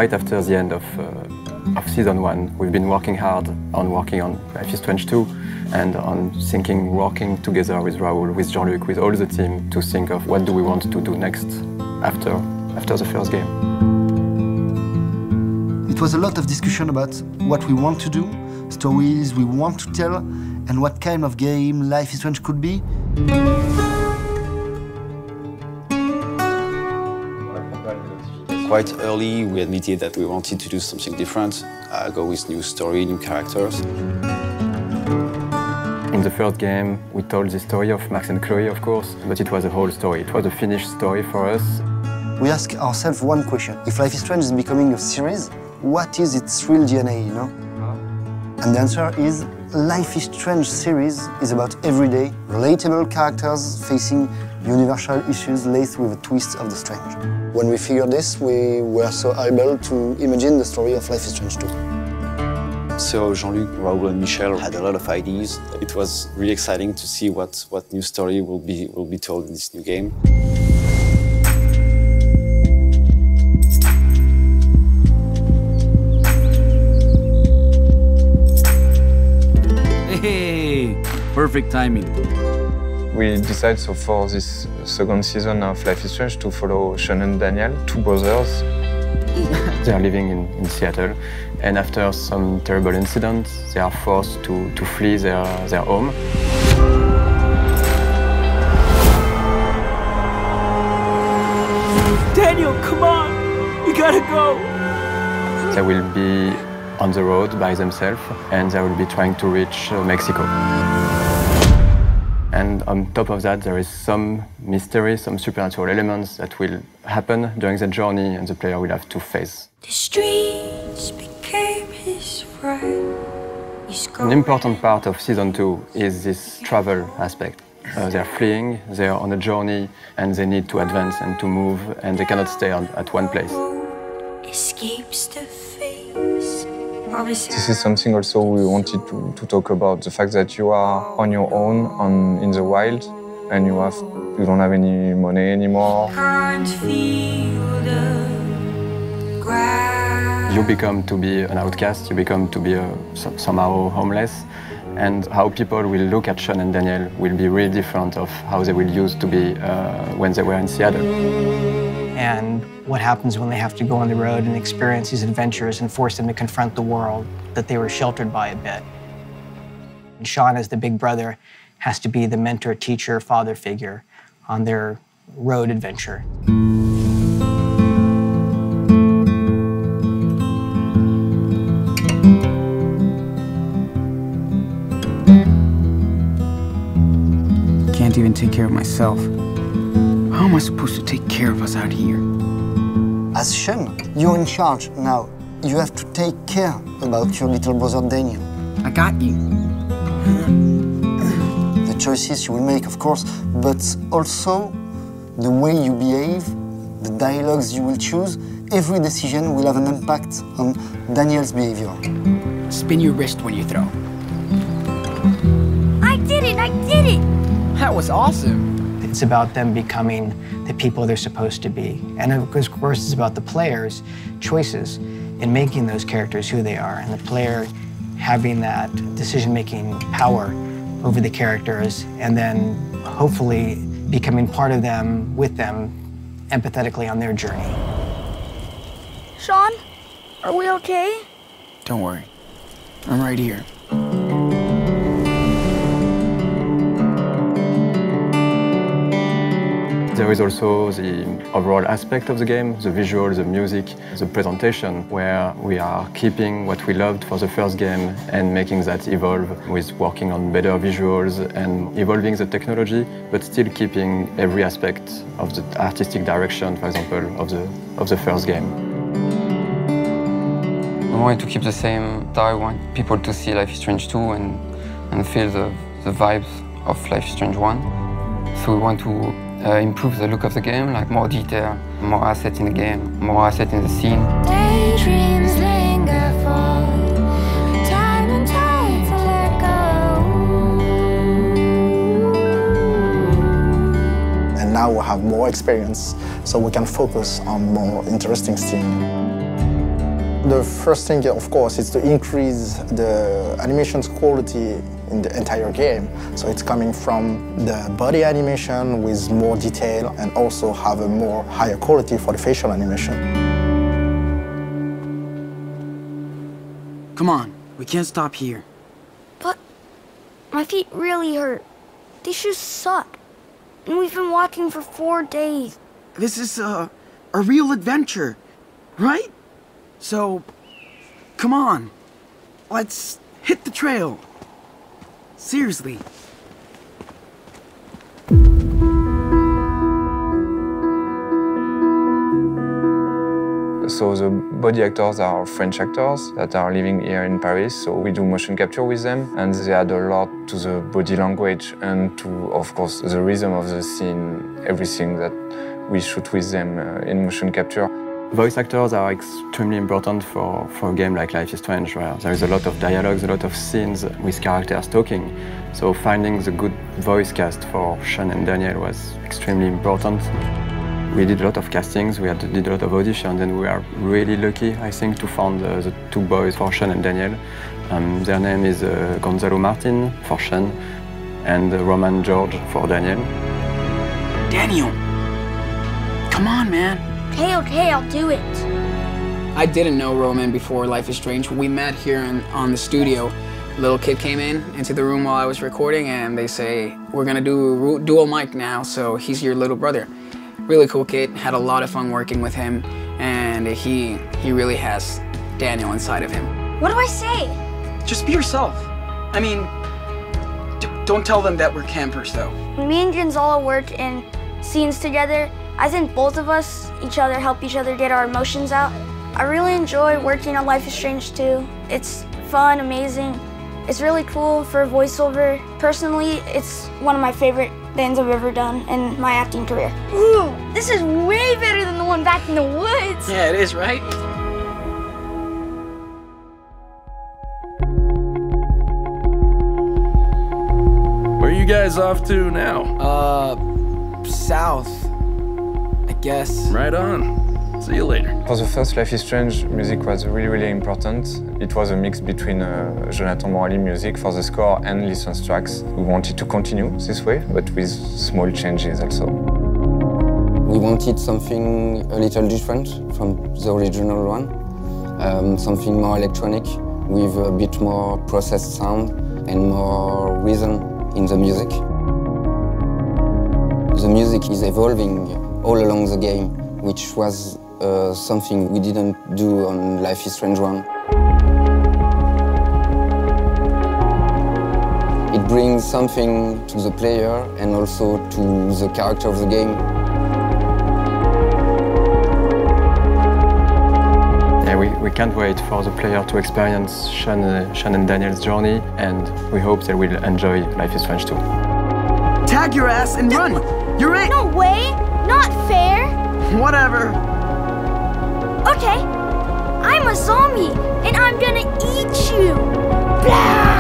right after the end of Season 1. We've been working hard on working on Life is Strange 2 and on working together with Raoul, with Jean-Luc, with all the team to think of what do we want to do next after the first game. It was a lot of discussion about what we want to do, stories we want to tell, and what kind of game Life is Strange could be. Quite early, we admitted that we wanted to do something different, go with new story, new characters. In the first game, we told the story of Max and Chloe, of course, but it was a whole story. It was a finished story for us. We ask ourselves one question. If Life is Strange is becoming a series, what is its real DNA, you know? And the answer is Life is Strange series is about everyday, relatable characters facing universal issues laced with a twist of the strange. When we figured this, we were so able to imagine the story of Life is Strange 2. So Jean-Luc, Raoul and Michel had a lot of ideas. It was really exciting to see what new story will be told in this new game. Hey, perfect timing. We decided so for this second season of Life is Strange to follow Sean and Daniel, two brothers. They are living in Seattle, and after some terrible incidents, they are forced to flee their home. Daniel, come on! We gotta go! They will be on the road by themselves, and they will be trying to reach Mexico. And on top of that, there is some mystery, some supernatural elements that will happen during the journey, and the player will have to face. The streets became his friend. An important part of Season 2 is this travel aspect. They're fleeing, they're on a journey, and they need to advance and to move, and they cannot stay at one place. Escapes the face. This is something also we wanted to talk about, the fact that you are on your own in the wild, and you don't have any money anymore. Can't feel the ground. You become to be an outcast, you become to be somehow homeless, and how people will look at Sean and Daniel will be really different of how they will used to be when they were in Seattle. And what happens when they have to go on the road and experience these adventures and force them to confront the world that they were sheltered by a bit. And Sean, as the big brother, has to be the mentor, teacher, father figure on their road adventure. Can't even take care of myself. How am I supposed to take care of us out here? As Sean, you're in charge now. You have to take care about your little brother Daniel. I got you. The choices you will make, of course, but also the way you behave, the dialogues you will choose, every decision will have an impact on Daniel's behavior. Spin your wrist when you throw. I did it! I did it! That was awesome. It's about them becoming the people they're supposed to be. And of course, it's about the players' choices in making those characters who they are, and the player having that decision-making power over the characters, and then hopefully becoming part of them, with them, empathetically on their journey. Sean, are we okay? Don't worry. I'm right here. There is also the overall aspect of the game, the visual, the music, the presentation, where we are keeping what we loved for the first game and making that evolve with working on better visuals and evolving the technology, but still keeping every aspect of the artistic direction, for example, of the first game. We wanted to keep the same style. We want people to see Life is Strange 2 and feel the vibes of Life is Strange 1. So we want to improve the look of the game, like more detail, more assets in the game, more assets in the scene. Daydreams linger for time and tide to let go. And now we have more experience, so we can focus on more interesting things. The first thing, of course, is to increase the animation's quality in the entire game. So it's coming from the body animation with more detail and also have a more higher quality for the facial animation. Come on, we can't stop here. But my feet really hurt. These shoes suck. And we've been walking for 4 days. This is a real adventure, right? So, come on, let's hit the trail. Seriously. So the body actors are French actors that are living here in Paris, so we do motion capture with them, and they add a lot to the body language and to, of course, the rhythm of the scene, everything that we shoot with them in motion capture. Voice actors are extremely important for a game like Life is Strange, where there is a lot of dialogues, a lot of scenes with characters talking. So finding the good voice cast for Sean and Daniel was extremely important. We did a lot of castings, we did a lot of auditions, and we are really lucky, I think, to find the 2 boys for Sean and Daniel. Their name is Gonzalo Martin for Sean and Roman George for Daniel. Daniel, come on, man. Okay, I'll do it. I didn't know Roman before Life is Strange. We met here on the studio. A little kid came into the room while I was recording, and they say, we're gonna do dual mic now, so he's your little brother. Really cool kid, had a lot of fun working with him, and he really has Daniel inside of him. What do I say? Just be yourself. I mean, don't tell them that we're campers, though. Me and Gonzalo work in scenes together. I think both of us, help each other get our emotions out. I really enjoy working on Life is Strange 2. It's fun, amazing. It's really cool for voiceover. Personally, it's one of my favorite things I've ever done in my acting career. Ooh, this is way better than the one back in the woods. Yeah, it is, right? Where are you guys off to now? South, I guess. Right on. See you later. For the first Life is Strange, music was really important. It was a mix between Jonathan Morali music for the score and licensed tracks. We wanted to continue this way, but with small changes also. We wanted something a little different from the original one, something more electronic with a bit more processed sound and more rhythm in the music. The music is evolving all along the game, which was something we didn't do on Life is Strange 1. It brings something to the player and also to the character of the game. Yeah, we can't wait for the player to experience Sean and Daniel's journey, and we hope they will enjoy Life is Strange 2. Tag your ass and run! You're it! No way! Not fair! Whatever. Okay, I'm a zombie, and I'm gonna eat you! Blah!